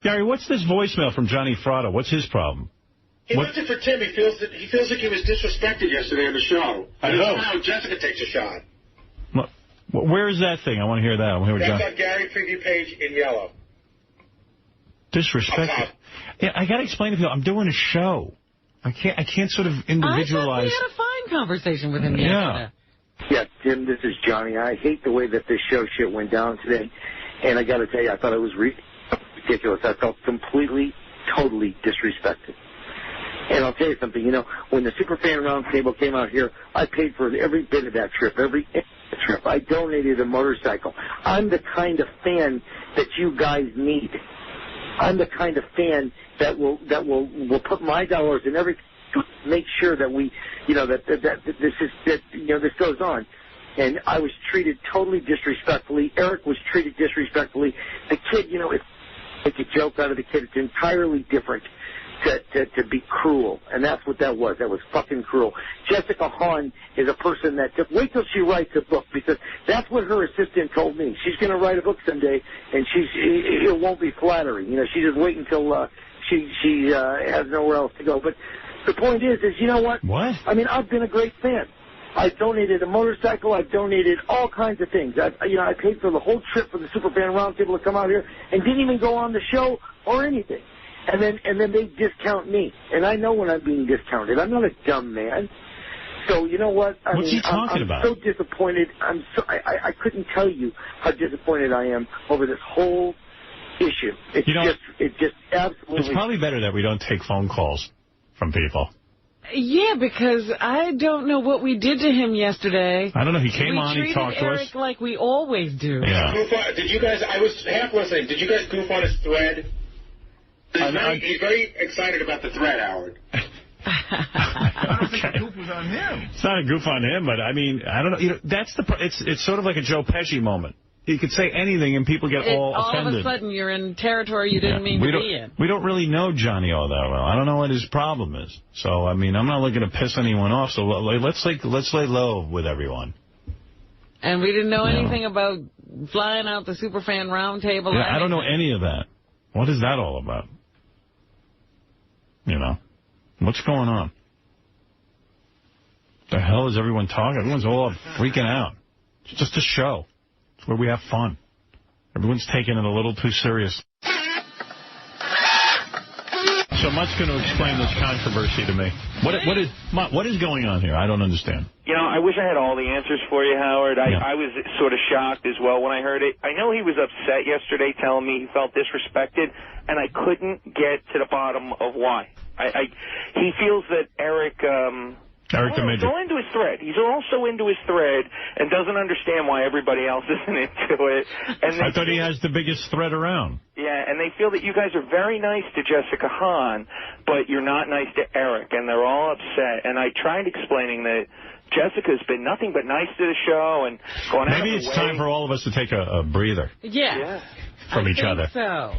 Gary, what's this voicemail from Johnny Fratto? What's his problem? He left it for Tim. He feels like he was disrespected yesterday on the show. And now Jessica takes a shot. Where is that thing? I want to hear that. That's on Gary's preview page in yellow. Disrespected. Yeah, I got to explain to people, I'm doing a show. I can't sort of individualize. I thought we had a fine conversation with him yesterday. Yeah, Tim, this is Johnny. I hate the way that this show shit went down today. And I got to tell you, I thought it was ridiculous. I felt completely, totally disrespected. And I'll tell you something, you know, when the Superfan Roundtable came out here, I paid for every bit of that trip, every trip. I donated a motorcycle. I'm the kind of fan that you guys need. I'm the kind of fan that will put my dollars in everything to make sure that we, you know, that this goes on. And I was treated totally disrespectfully. Eric was treated disrespectfully. The kid, you know, it's like a joke out of the kid. It's entirely different to be cruel, and that's what that was. That was fucking cruel. Jessica Hahn is a person that just wait till she writes a book, because that's what her assistant told me. She's going to write a book someday, and it won't be flattering. You know, she just wait until she has nowhere else to go. But the point is you know what? What? I mean, I've been a great fan. I donated a motorcycle. I've donated all kinds of things. I paid for the whole trip for the Superfan Roundtable to come out here, and didn't even go on the show or anything. And then they discount me. And I know when I'm being discounted. I'm not a dumb man. So, you know what? What's he talking about? I'm so disappointed. I couldn't tell you how disappointed I am over this whole issue. It's just absolutely... It's probably better that we don't take phone calls from people. Yeah, because I don't know what we did to him yesterday. I don't know. He came on, he talked to us. We treated Eric like we always do. Yeah. Did you guys... I was half listening. Did you guys goof on his thread? He's very excited about the thread, Howard. I don't think the goof was on him. It's not a goof on him, but I mean, I don't know. You know, that's it's sort of like a Joe Pesci moment. He could say anything and people get all offended. All of a sudden, you're in territory you didn't mean to be in. We don't really know Johnny all that well. I don't know what his problem is. So, I mean, I'm not looking to piss anyone off. So let's lay low with everyone. And we didn't know anything about flying out the Superfan Roundtable. Yeah, I don't know any of that. What is that all about? You know, what's going on? The hell is everyone talking? Everyone's all freaking out. It's just a show. It's where we have fun. Everyone's taking it a little too serious. So Mutt's going to explain this controversy to me. What is going on here? I don't understand. You know, I wish I had all the answers for you, Howard. I was sort of shocked as well when I heard it. I know he was upset yesterday telling me he felt disrespected, and I couldn't get to the bottom of why. He feels that Eric the Midget. Go into his thread. He's also into his thread and doesn't understand why everybody else isn't into it. And I thought he has the biggest thread around. Yeah, and they feel that you guys are very nice to Jessica Hahn, but you're not nice to Eric, and they're all upset. And I tried explaining that Jessica's been nothing but nice to the show and going out of her way. Maybe it's time for all of us to take a breather. Yeah. From each other. So.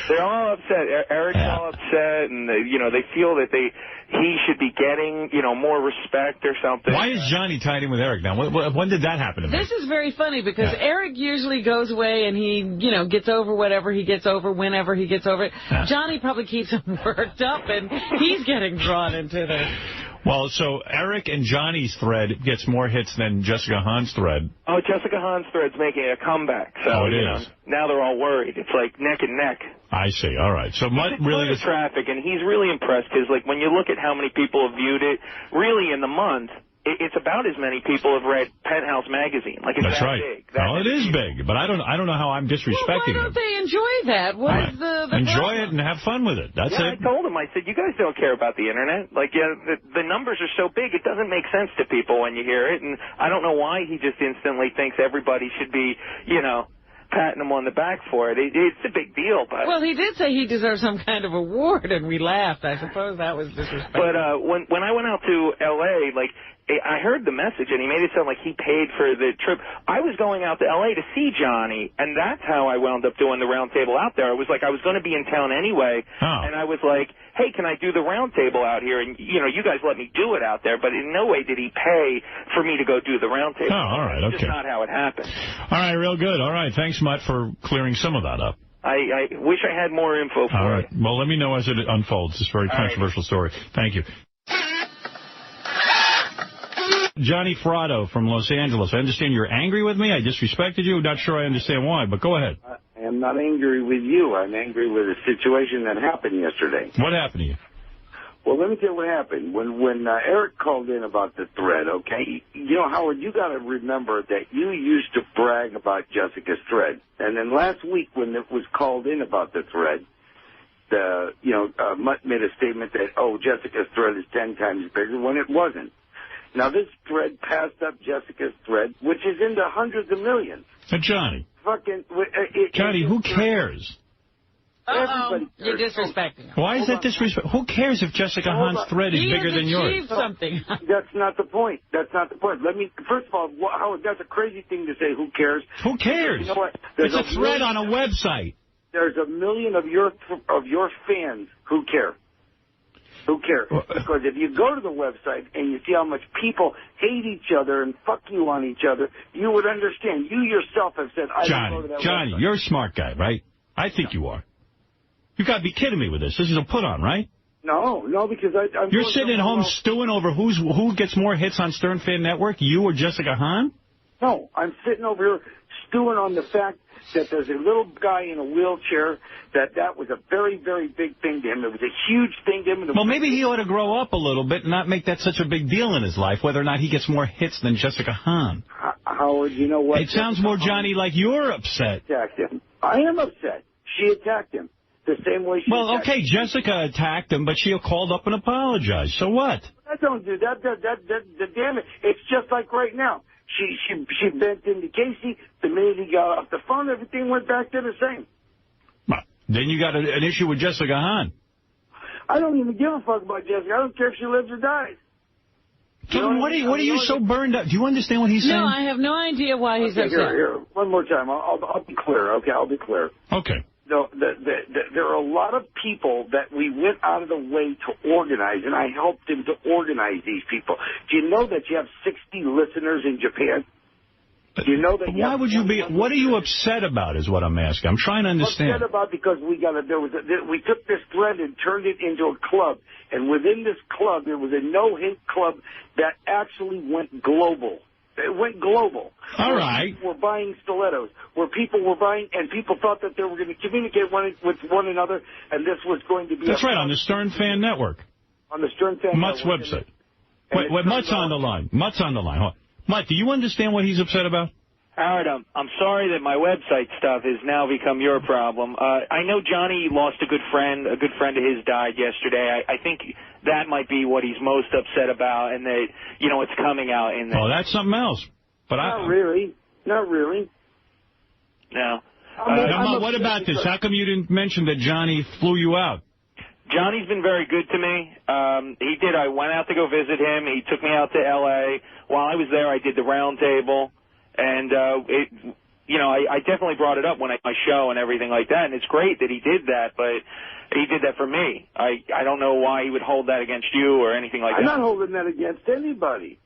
They're all upset. Eric's all upset, and they feel that he should be getting more respect or something. Why is Johnny tied in with Eric now? When did that happen to me? This is very funny because Eric usually goes away and he gets over whatever he gets over whenever he gets over it. Yeah. Johnny probably keeps him worked up, and he's getting drawn into this. Well, so Eric and Johnny's thread gets more hits than Jessica Hahn's thread. Oh, Jessica Hahn's thread's making a comeback. So, it is. Now they're all worried. It's like neck and neck. I see. All right. So Mutt really is traffic, and he's really impressed because, like, when you look at how many people have viewed it, really in the month, it's about as many people have read Penthouse magazine. Like, it's That's that right. big. Well, it is big, but I don't know how I'm disrespecting why don't they enjoy that? What is the enjoy it and have fun with it. That's it. I told him. I said, you guys don't care about the internet. Like, the numbers are so big, it doesn't make sense to people when you hear it. And I don't know why he just instantly thinks everybody should be, patting him on the back for it. It's a big deal. But well, he did say he deserves some kind of award, and we laughed. I suppose that was disrespectful. But when I went out to L.A., like, I heard the message, and he made it sound like he paid for the trip. I was going out to L.A. to see Johnny, and that's how I wound up doing the round table out there. I was going to be in town anyway, and I was like, hey, can I do the round table out here? And, you guys let me do it out there, but in no way did he pay for me to go do the round table. Oh, all right, okay. That's just not how it happened. All right, real good. All right, thanks, Mutt, for clearing some of that up. I wish I had more info for All right. Well, let me know as it unfolds. It's a very controversial story. Thank you. Johnny Frado from Los Angeles. I understand you're angry with me. I disrespected you. Not sure I understand why, but go ahead. I am not angry with you. I'm angry with a situation that happened yesterday. What happened to you? Well, let me tell you what happened. When Eric called in about the thread, okay, you know, Howard, you got to remember that you used to brag about Jessica's thread. And then last week when it was called in about the thread, Mutt made a statement that, oh, Jessica's thread is 10 times bigger when it wasn't. Now, this thread passed up Jessica's thread, which is into hundreds of millions. Johnny. Johnny, who cares? You're disrespecting her. Why is that disrespectful? Who cares if Jessica Hahn's thread is bigger than yours? Something. That's not the point. That's not the point. First of all, Howard, that's a crazy thing to say. Who cares? Who cares? You know what? It's a thread on a website. There's a million of your fans who care. Who cares? Because if you go to the website and you see how much people hate each other and fuck you on each other, you would understand. You yourself have said, I don't go to that Johnny, website. You're a smart guy, right? I think you are. You got to be kidding me with this. This is a put-on, right? No, because I'm... You're sitting at home stewing over who gets more hits on Stern Fan Network, you or Jessica Hahn? No, I'm sitting over here stewing on the fact that there's a little guy in a wheelchair, that was a very, very big thing to him. It was a huge thing to him. Well, maybe he ought to grow up a little bit and not make that such a big deal in his life, whether or not he gets more hits than Jessica Hahn. Howard, you know what? It sounds more, Johnny, like you're upset. Attacked him. I am upset. She attacked him the same way she attacked him. Jessica attacked him, but she called up and apologized. So what? I don't do that. Damn it. It's just like right now. She bent into Casey. The minute he got off the phone, everything went back to the same. Well, then you got an issue with Jessica Hahn. I don't even give a fuck about Jessica. I don't care if she lives or dies. So what are you so burned up? Do you understand what he's saying? No, I have no idea why he's upset. Here, one more time. I'll be clear. Okay, I'll be clear. Okay. No, there are a lot of people that we went out of the way to organize, and I helped him to organize these people. Do you know that you have 60 listeners in Japan? Do you know that? Why would you be? What are you upset about? Is what I'm asking. I'm trying to understand. Upset about because we took this thread and turned it into a club, and within this club there was a no-hint club that actually went global. It went global. All right. People were buying stilettos, where people were buying, and people thought that they were going to communicate with one another, and this was going to be... That's right, on the Stern Fan Network. On the Stern Fan Mutt's Network. website. Wait, Mutt's on the line. Mutt's on the line. Hold on. Mutt, do you understand what he's upset about? Howard, I'm sorry that my website stuff has now become your problem. I know Johnny lost a good friend. A good friend of his died yesterday. I think that might be what he's most upset about, and that, it's coming out in there. Oh, that's something else. But Not really. No. What about this? How come you didn't mention that Johnny flew you out? Johnny's been very good to me. He did. I went out to go visit him. He took me out to L.A. While I was there, I did the round table. And, I definitely brought it up when my show and everything like that. And it's great that he did that, but he did that for me. I don't know why he would hold that against you or anything like that. I'm not holding that against anybody.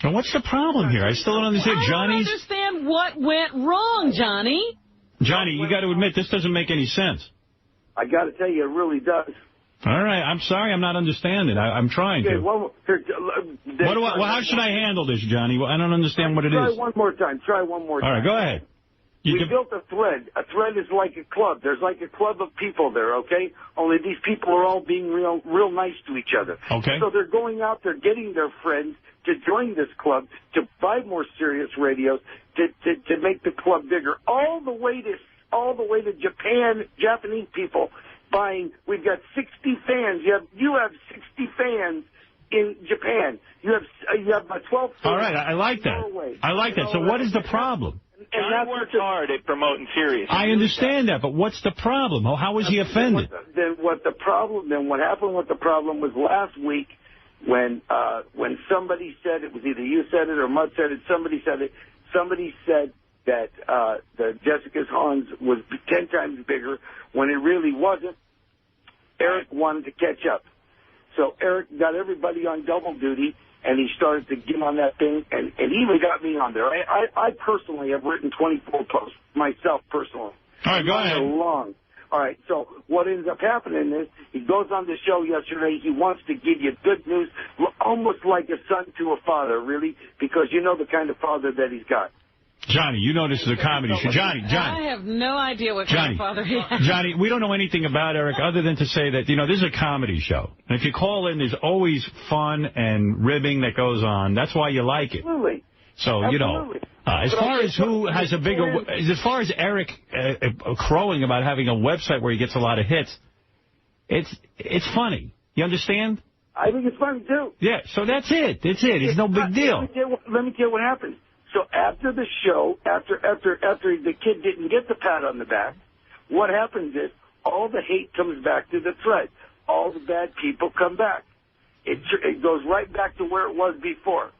And what's the problem here? I still don't understand. I don't understand what went wrong, Johnny. Johnny, you got to admit, this doesn't make any sense. I got to tell you, it really does. All right. I'm sorry I'm not understanding. I'm trying to. How should I handle this, Johnny? I don't understand what it is. Try one more time. All right, go ahead. We built a thread. A thread is like a club. There's like a club of people there, okay? Only these people are all being real nice to each other. Okay. So they're going out there getting their friends to join this club, to buy more Sirius radios, to make the club bigger. All the way to Japan, Japanese people buying. We've got 60 fans. You have 60 fans in Japan. You have 12. All right, I like that. I like that. So what is the problem? Johnny works hard at promoting Sirius. I understand that, but what's the problem? How was he offended? What happened with the problem was last week when somebody said, it was either you said it or Mutt said it, somebody said that the Jessica Hahn's was 10 times bigger when it really wasn't. Eric wanted to catch up. So Eric got everybody on double duty, and he started to get on that thing, and he even got me on there. I personally have written 24 posts, myself personally. All right, go ahead. Long. All right, so what ends up happening is he goes on the show yesterday. He wants to give you good news, almost like a son to a father, really, because you know the kind of father that he's got. Johnny, you know this is a comedy show. Johnny. I have no idea what kind of father he is. Johnny, we don't know anything about Eric other than to say that, this is a comedy show. And if you call in, there's always fun and ribbing that goes on. That's why you like it. Absolutely. So, as far as who has a bigger, as far as Eric crowing about having a website where he gets a lot of hits, it's funny. You understand? I think it's funny, too. Yeah, so that's it. It's no big deal. Let me tell you what happened. So after the show, after the kid didn't get the pat on the back, what happens is all the hate comes back to the thread. All the bad people come back. It goes right back to where it was before,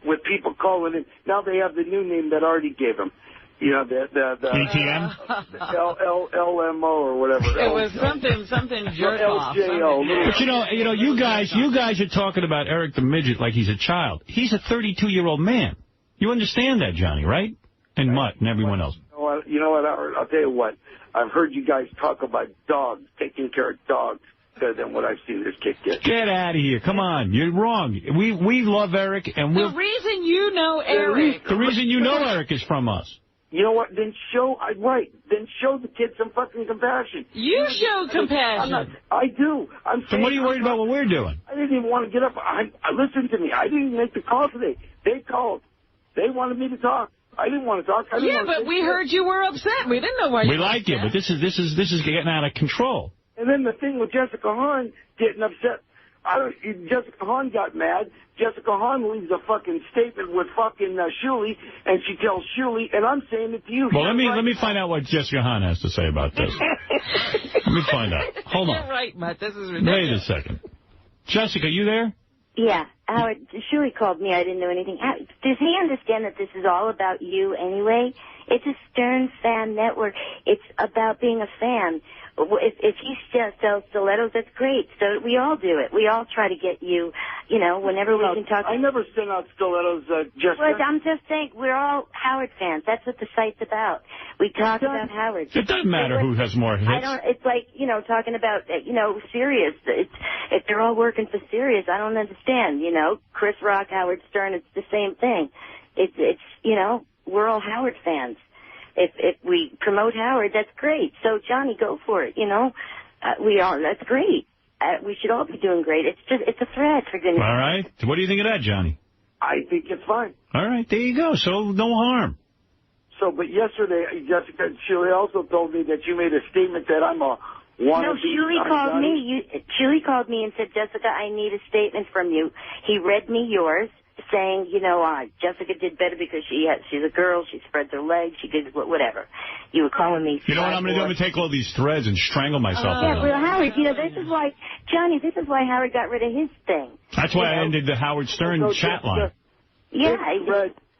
with people calling in. Now they have the new name that Artie gave them. The ATM? LMO or whatever. It was something jerk off. LJO. But you guys are talking about Eric the Midget like he's a child. He's a 32-year-old man. You understand that, Johnny, right? And Mutt and everyone else. You know what, Howard? I'll tell you what. I've heard you guys talk about dogs, taking care of dogs, better than what I've seen this kid get. Get out of here. Come on. You're wrong. We love Eric. And the reason you know Eric. The reason you know Eric is from us. You know what? Then show the kid some fucking compassion. You show compassion. I do. So what are you worried about what we're doing? I didn't even want to get up. Listen to me. I didn't make the call today. They called. They wanted me to talk. I didn't want to talk. But we heard you were upset. We didn't know why you were upset. We like you, but this is getting out of control. And then the thing with Jessica Hahn getting upset. Jessica Hahn got mad. Jessica Hahn leaves a fucking statement with fucking Shuley, and she tells Shuley, and I'm saying it to you. Well, let me find out what Jessica Hahn has to say about this. Let me find out. Hold on. You're right, Matt. This is ridiculous. Wait a second. Jessica, you there? Yeah. Howard, Shuley called me. I didn't know anything. Does he understand that this is all about you anyway? It's a Stern fan network. It's about being a fan. If he sells stilettos, that's great. So we all do it. We all try to get you, whenever we can talk. I never send out stilettos, Jessica. Well, I'm just saying, we're all Howard fans. That's what the site's about. We talk about Howard. It doesn't matter who has more hits. It's like, talking about, Sirius. If they're all working for Sirius, I don't understand, Chris Rock, Howard Stern, it's the same thing. It's we're all Howard fans. If we promote Howard, that's great. So, Johnny, go for it, that's great. We should all be doing great. It's a threat, for goodness sake. All right. So what do you think of that, Johnny? I think it's fine. All right. There you go. So, no harm. So, but yesterday, Jessica, Shuley also told me that you made a statement that I'm a wannabe. No, Shuley called me. Shuley called me and said, Jessica, I need a statement from you. He read me yours, saying, Jessica did better because she's a girl, she spreads her legs, she did whatever. You were calling me. You know what I'm going to do? I'm going to take all these threads and strangle myself. Yeah, well, Howard, this is why, Johnny, this is why Howard got rid of his thing. That's why I ended the Howard Stern chat line. Yeah.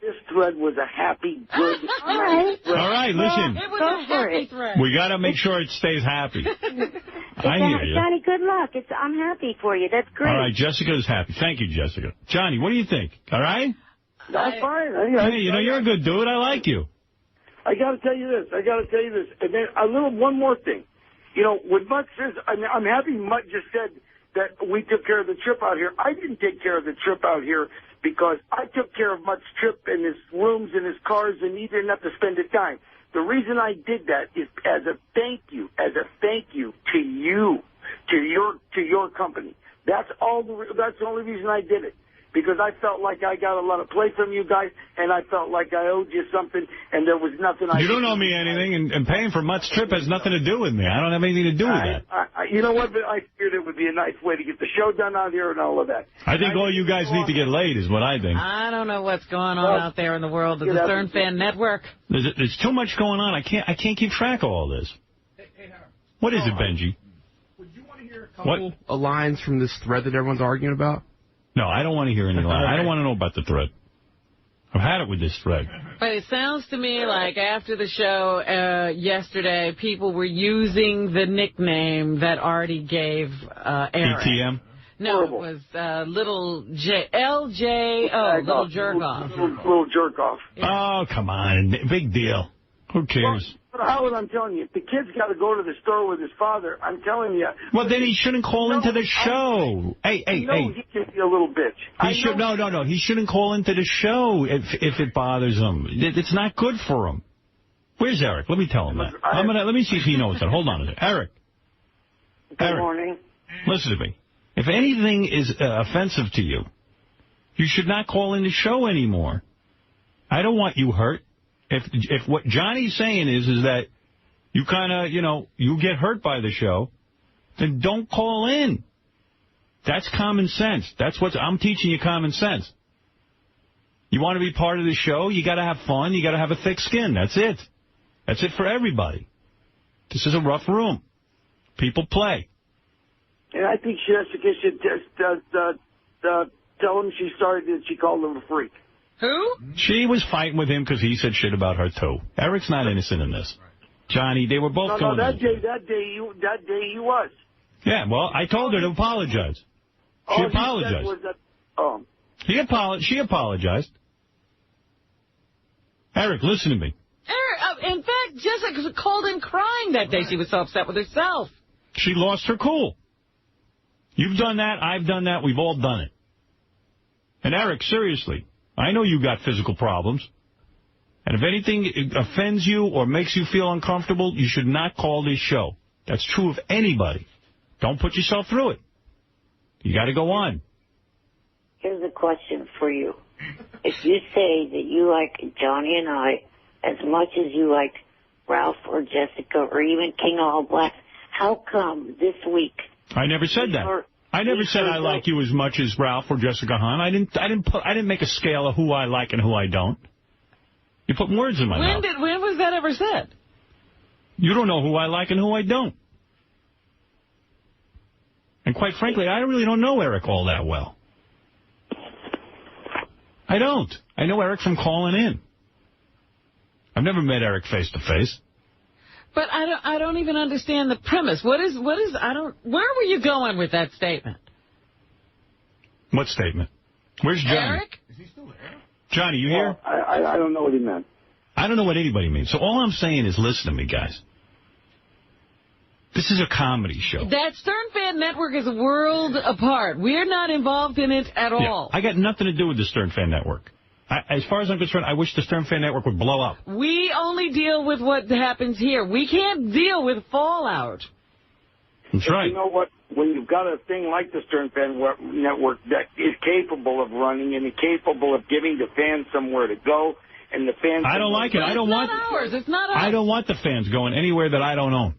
This thread was a happy, good... All right, listen. It was a happy thread. We got to make sure it stays happy. I hear you. Johnny, good luck. I'm happy for you. That's great. All right, Jessica's happy. Thank you, Jessica. Johnny, what do you think? All right? That's fine. Hey, you're a good dude. I like you. I got to tell you this. And then one more thing. What Mutt says, I'm happy Mutt just said that we took care of the trip out here. I didn't take care of the trip out here because I took care of Mutt's trip and his rooms and his cars, and he didn't have to spend a dime. The reason I did that is as a thank you to you, to your company. That's the only reason I did it. Because I felt like I got a lot of play from you guys, and I felt like I owed you something, and there was nothing I... You don't owe me anything, and paying for Mutt's trip has nothing to do with me. I don't have anything to do with that. You know what? But I figured it would be a nice way to get the show done out here and all of that. I think all you guys need to get laid is what I think. I don't know what's going on out there in the world of the Stern Fan Network. There's too much going on. I can't keep track of all this. Hey, Howard. What is it, Benji? Would you want to hear a couple of lines from this thread that everyone's arguing about? No, I don't want to hear any line. I don't want to know about the thread. I've had it with this thread. But it sounds to me like after the show yesterday, people were using the nickname that Artie gave Eric. ATM? No, it was little LJO, little jerk-off. Little jerk-off. Yeah. Oh, come on. Big deal. Who cares? But Howard, I'm telling you, if the kid's got to go to the store with his father, I'm telling you. Well, then he shouldn't call into the show. Hey. He can be a little bitch. No. He shouldn't call into the show if it bothers him. It's not good for him. Where's Eric? Let me tell him that. Let me see if he knows that. Hold on a second. Eric. Good morning. Listen to me. If anything is offensive to you, you should not call in the show anymore. I don't want you hurt. If what Johnny's saying is that you kind of, you get hurt by the show, then don't call in. That's common sense. That's what I'm teaching you, common sense. You want to be part of the show, you got to have fun, you got to have a thick skin. That's it. That's it for everybody. This is a rough room. People play. And I think Jessica should just tell him she's sorry that she called him a freak. Who? She was fighting with him because he said shit about her, too. Eric's not innocent in this. Johnny, they were both going that day he was. Yeah, well, I told her to apologize. She apologized. She apologized. Eric, listen to me. Eric, in fact, Jessica called in crying that day. She was so upset with herself. She lost her cool. You've done that. I've done that. We've all done it. And Eric, seriously, I know you got physical problems. And if anything offends you or makes you feel uncomfortable, you should not call this show. That's true of anybody. Don't put yourself through it. You got to go on. Here's a question for you. If you say that you like Johnny and I as much as you like Ralph or Jessica or even King of All Blacks, how come this week? I never said that. I never said I like you as much as Ralph or Jessica Hahn. I didn't make a scale of who I like and who I don't. You put words in my mouth. When was that ever said? You don't know who I like and who I don't. And quite frankly, I really don't know Eric all that well. I don't. I know Eric from calling in. I've never met Eric face to face. But I don't even understand the premise. Where were you going with that statement? What statement? Where's Johnny? Eric? Is he still there? Johnny, you here? I don't know what he meant. I don't know what anybody means. So all I'm saying is listen to me, guys. This is a comedy show. That Stern Fan Network is a world apart. We're not involved in it at all. I got nothing to do with the Stern Fan Network. As far as I'm concerned, I wish the Stern Fan Network would blow up. We only deal with what happens here. We can't deal with fallout. That's right. You know what? When you've got a thing like the Stern Fan Network that is capable of running and is capable of giving the fans somewhere to go, and the fans... I don't like it. I don't want... It's not ours. I don't want the fans going anywhere that I don't own.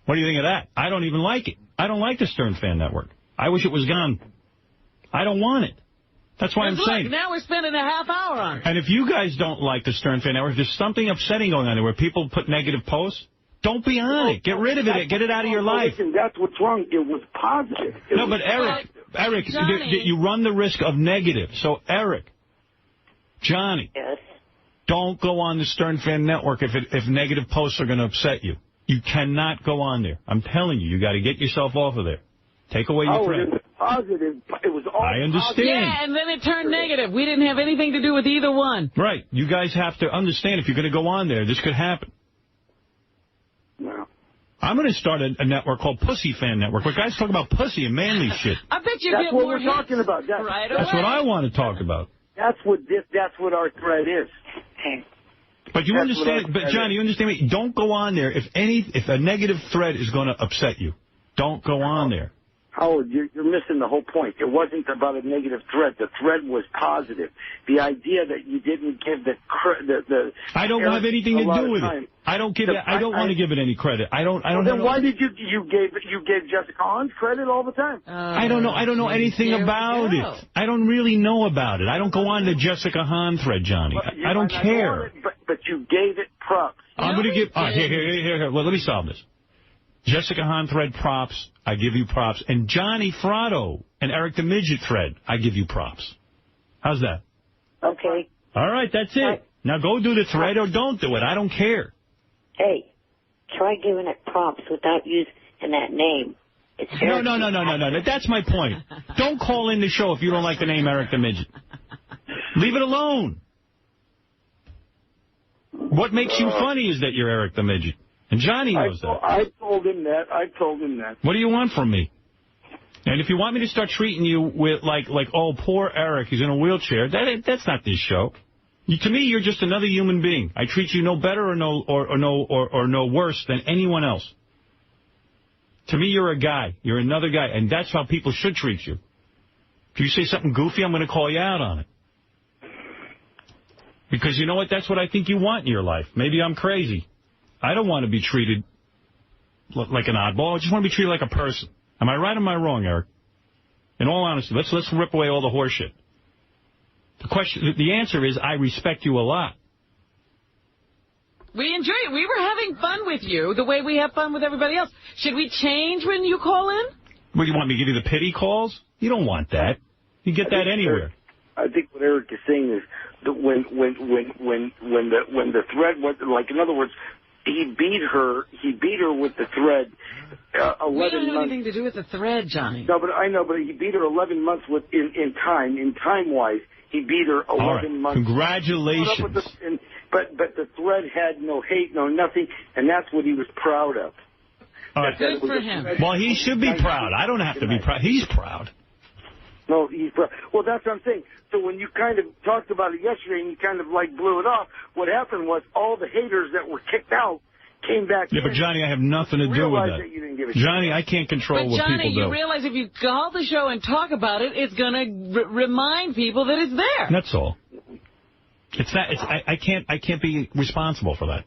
What do you think of that? I don't even like it. I don't like the Stern Fan Network. I wish it was gone. I don't want it. That's why I'm saying. Now we're spending a half hour on it. And if you guys don't like the Stern Fan Network, if there's something upsetting going on there where people put negative posts, don't be on it. Get rid of it. Get it out of your life. Listen, that's what's wrong. It was positive. But Eric, you run the risk of negative. So, Eric, Johnny, yes, don't go on the Stern Fan Network if negative posts are going to upset you. You cannot go on there. I'm telling you, you got to get yourself off of there. Take away your friend. It was positive. It was all I understand. Positive. Yeah, and then it turned negative. We didn't have anything to do with either one. Right. You guys have to understand if you're going to go on there, this could happen. No. I'm going to start a network called Pussy Fan Network, where guys talk about pussy and manly shit. I bet you That's get what more we're talking about. That's what I want to talk about. That's what our thread is. But you understand, Johnny, you understand me? Don't go on there if a negative thread is going to upset you. Don't go on there. Howard, you're missing the whole point. It wasn't about a negative thread. The thread was positive. The idea that you didn't give the I don't have anything to do with it. I don't give it. I don't want to give it any credit. I don't. Then why did you gave Jessica Hans credit all the time? I don't know. I don't know anything about it. I don't really know about it. I don't go on the Jessica Hahn thread, Johnny. I don't care. But you gave it props. I'm going to give. Here. Well, let me solve this. Jessica Hahn thread props, I give you props. And Johnny Fratto and Eric the Midget thread, I give you props. How's that? Okay. All right, that's it. Now go do the thread or don't do it. I don't care. Hey, try giving it props without using that name. It's No. That's my point. Don't call in the show if you don't like the name Eric the Midget. Leave it alone. What makes you funny is that you're Eric the Midget. And Johnny knows that. I told him that. What do you want from me? And if you want me to start treating you with like oh, poor Eric, he's in a wheelchair, that's not this show. To me, you're just another human being. I treat you no better or no worse than anyone else. To me, you're a guy. You're another guy, and that's how people should treat you. If you say something goofy, I'm going to call you out on it. Because you know what? That's what I think you want in your life. Maybe I'm crazy. I don't want to be treated like an oddball. I just want to be treated like a person. Am I right or am I wrong, Eric? In all honesty, let's rip away all the horse shit. The answer is I respect you a lot. We enjoy it. We were having fun with you the way we have fun with everybody else. Should we change when you call in? What, you want me to give you the pity calls? You don't want that. You get that anywhere. I think what Eric is saying is that when the thread was, like, in other words, he beat her with the thread 11 months. We don't have anything to do with the thread, Johnny. No, but I know, but he beat her 11 months in time-wise. He beat her 11 months. Congratulations. But the thread had no hate, no nothing, and that's what he was proud of. All right. Good for him. Well, he should be proud. I don't have to be proud. He's proud. No, he's proud. Well, that's what I'm saying. So when you kind of talked about it yesterday and you kind of like blew it off, what happened was all the haters that were kicked out came back. Yeah, but Johnny, I have nothing to do with that. Johnny, I can't control what people do. Johnny, you realize if you call the show and talk about it, it's going to remind people that it's there. That's all. It's not. I can't be responsible for that.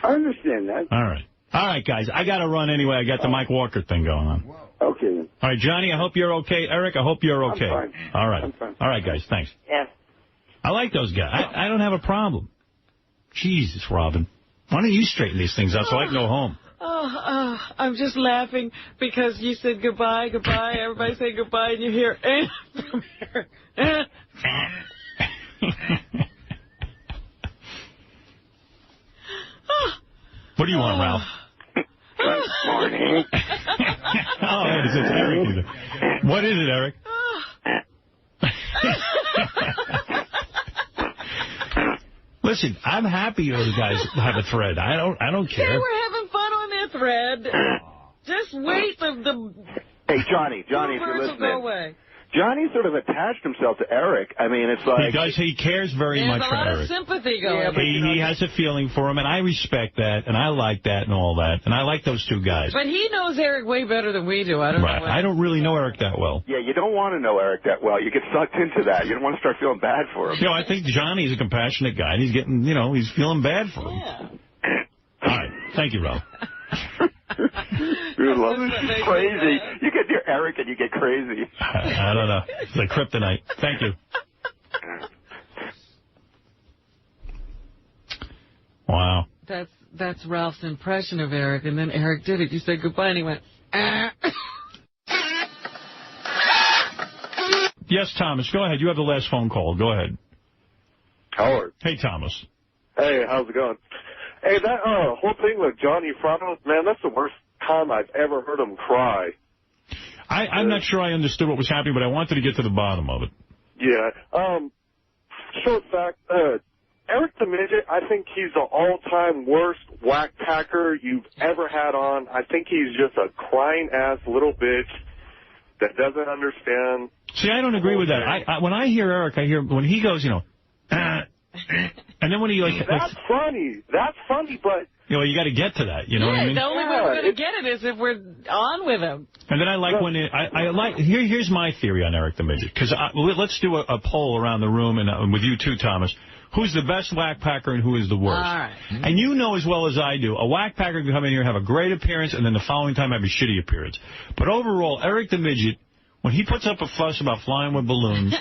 I understand that. All right, guys. I got to run anyway. I got the Mike Walker thing going on. Okay. All right, Johnny, I hope you're okay. Eric, I hope you're okay. I'm fine. All right. I'm fine. All right, guys. Thanks. Yeah. I like those guys. I don't have a problem. Jesus, Robin. Why don't you straighten these things out so I can go home? I'm just laughing because you said goodbye. Everybody say goodbye, and you hear from here. What do you want, Ralph? Good morning. Oh, it's Eric either. What is it, Eric? Listen, I'm happy those guys have a thread. I don't care. They were having fun on their thread. Just wait the Hey, Johnny, if you're listening. Go away. Johnny sort of attached himself to Eric. I mean, it's like... He cares very much for Eric. There's a lot of sympathy going on. He has a feeling for him, and I respect that, and I like that and all that, and I like those two guys. But he knows Eric way better than we do. I don't know. I don't really know Eric that well. Yeah, you don't want to know Eric that well. You get sucked into that. You don't want to start feeling bad for him. I think Johnny's a compassionate guy, and he's getting, he's feeling bad for him. Yeah. All right. Thank you, Ralph. Dude, love is crazy. You get near Eric and you get crazy. I don't know. It's like kryptonite. Thank you. Wow. That's Ralph's impression of Eric, and then Eric did it. You said goodbye, and he went, Yes, Thomas, go ahead. You have the last phone call. Go ahead. Howard. Hey, Thomas. Hey, how's it going? Hey, that whole thing with Johnny Fronto, man, that's the worst time I've ever heard him cry. I'm not sure I understood what was happening, but I wanted to get to the bottom of it. Yeah. Short fact, Eric the Midget, I think he's the all-time worst Wack Packer you've ever had on. I think he's just a crying-ass little bitch that doesn't understand. See, I don't agree with that. When I hear Eric, I hear when he goes, and then when he That's funny. That's funny, but... you got to get to that, you know what I mean? The only way we're going to get it is if we're on with him. And then I like when here's my theory on Eric the Midget, because let's do a poll around the room, and with you too, Thomas. Who's the best Wack Packer and who is the worst? All right. And you know as well as I do, a Wack Packer can come in here and have a great appearance, and then the following time have a shitty appearance. But overall, Eric the Midget, when he puts up a fuss about flying with balloons,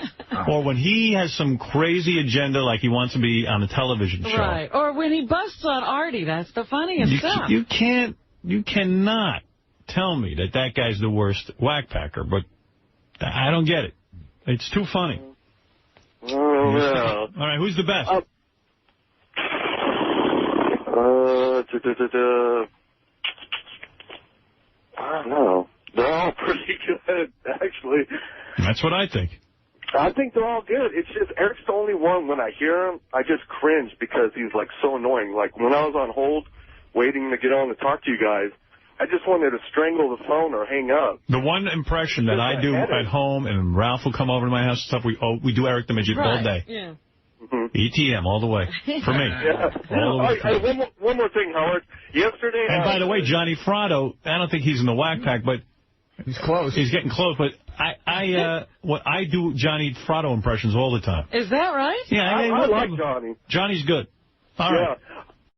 or when he has some crazy agenda like he wants to be on a television show. Right. Or when he busts on Artie, that's the funniest stuff. You cannot tell me that guy's the worst Wack Packer, but I don't get it. It's too funny. Oh, yeah. All right, who's the best? I don't know. They're all pretty good, actually. That's what I think. I think they're all good. It's just Eric's the only one, when I hear him, I just cringe because he's, like, so annoying. Like, when I was on hold waiting to get on to talk to you guys, I just wanted to strangle the phone or hang up. The one impression that I do at home, and Ralph will come over to my house and stuff, we do Eric the Midget all day. Yeah. ETM all the way. For me. Yeah. All the way. One more thing, Howard. Yesterday... And by the way, Johnny Fratto, I don't think he's in the Wack Pack, but... He's close. He's getting close, but I do Johnny Fratto impressions all the time. Is that right? Yeah. I like Johnny. Johnny's good. All right.